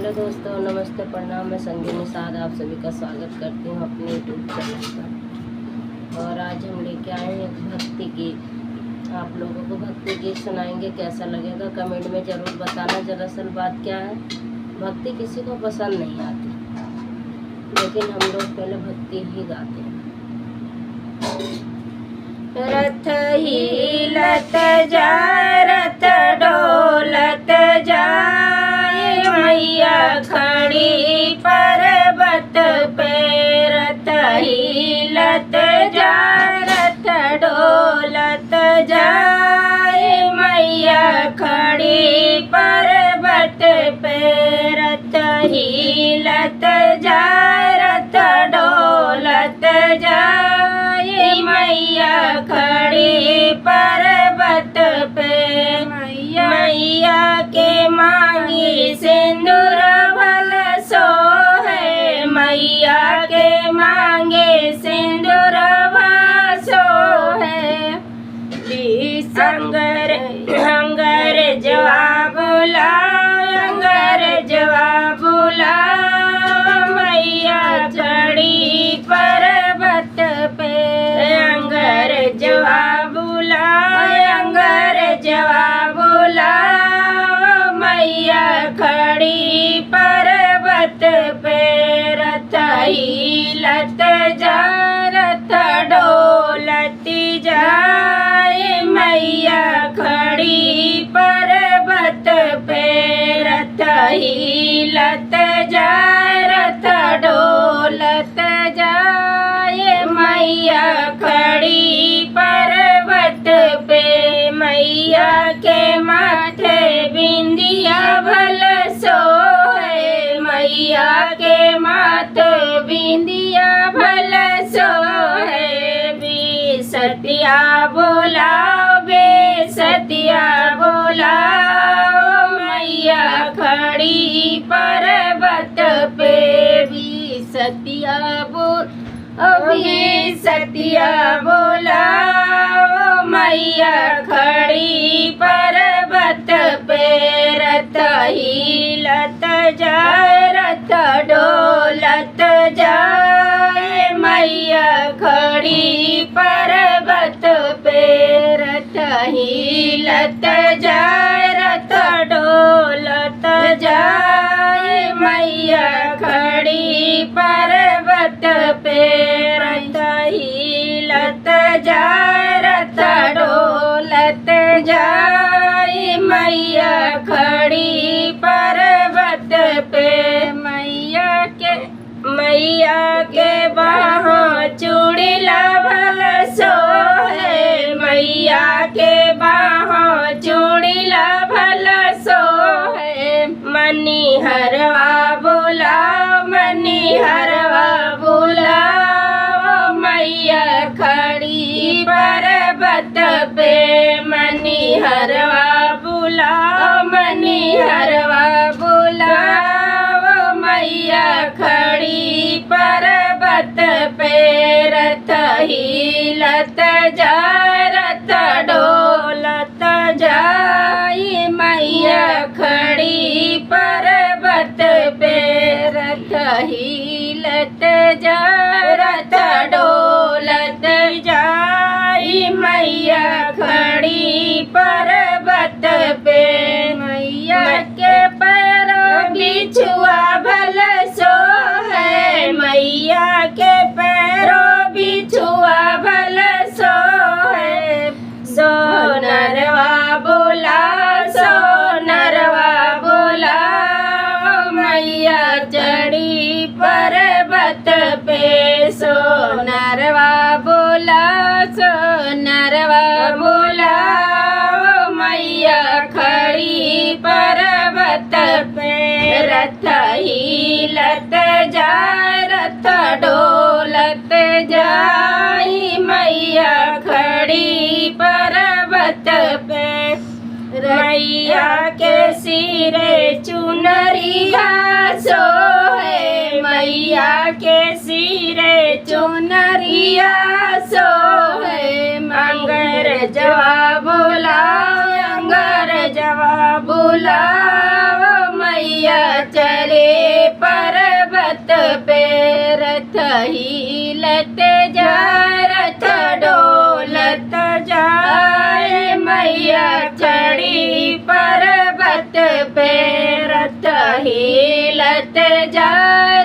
Hello दोस्तों, नमस्ते, प्रणाम। मैं संजीवनी साध आप सभी का स्वागत करती हूँ अपने यूट्यूब चैनल पर। और आज हम लेके आए हैं एक भक्ति गीत। आप लोगों को भक्ति गीत सुनाएंगे, कैसा लगेगा कमेंट में ज़रूर बताना। दरअसल बात क्या है, भक्ति किसी को पसंद नहीं आती, लेकिन हम लोग पहले भक्ति ही गाते हैं। रथ हिलत जाए, रथ डोलत जाए, मैया खड़ी पर्वत पे। रथ हिलत जाए, रथ डोलत जाए, मैया खड़ी पर्वत पे। रथ हिलत जाए, रथ डोलत जाए, मैया खड़ी पर्वत पे। मैया के मांगी सिंदूर भल सोहे, मैया के मांगे सिंदूर भल सोहे। अंगर अंगर जवाब ला, अंगर जवाब ला, मैया खड़ी पर्वत पे। अंगर जवाब ला, अंगर जवाब ला, मैया खड़ी पर्वत पे। रथ हिलत जाए, रथ डोलती जाए, मैया खड़ी पर्वत पे। रथ हिलत जाए, रथ डोलत जाए, मैया खड़ी पर्वत पे। मैया के माथे बिंदिया भल सोहे, मैया के माथे बिंदिया भल सोहे। बेसतिया बोलाओ, बेसतिया बोलाओ, मैया खड़ी पर्वत पे। बेसतिया बोल, अभी सतिया बोलाओ, मैया खड़ी पर्वत पे। रथ हिलत जाए, रथ डोलत जाए, मैया खड़ी पर्वत पे। रथ हिलत जाए, रथ डोलत जाए, मैया खड़ी पर्वत पे। रथ हिलत जाए, रथ डोलत जाए, मैया खड़ी पर्वत पे। मैया के बाहों चूड़िला भल सोहे, मैया के बाहों चूड़िला भल सोहे। मनी हरवा बुलाओ, मनी हरवा बुलाओ, मैया खड़ी पर्वत पे। मनी हरवा बुलाओ, मनी हरवा बुलाओ, मैया खड़ी पर्वत पे। रथ हिलत जाए, रथ डोलत जाए, मैया खड़ी पर्वत पे। रथ हिलत जाए, रथ डोलत जाए, मैया खड़ी पर्वत पे। मैया के पैरों बिछुआ भल सोहे, मैया के पैरों बिछुआ भल सोहे। सोनरवा बोला, सोनरवा बोला, मैया चढ़ी पर्वत पे। सोनरवा बोला, सोनरवा बोला, मैया खड़ी पर्वत पे। रथ हिलत जाए, रथ डोलत जाए, मैया खड़ी पर्वत पे। मैया के सिरे चुनरिया सोहे, मैया के सिरे चुनरिया सोहे। अंगर जवा बोलाओ, अंगर जवा बोलाओ, मैया चले रथ हिलत जाए रथ डोलत जाए मैया चढ़ी पर्वत पे रथ हिलत जाए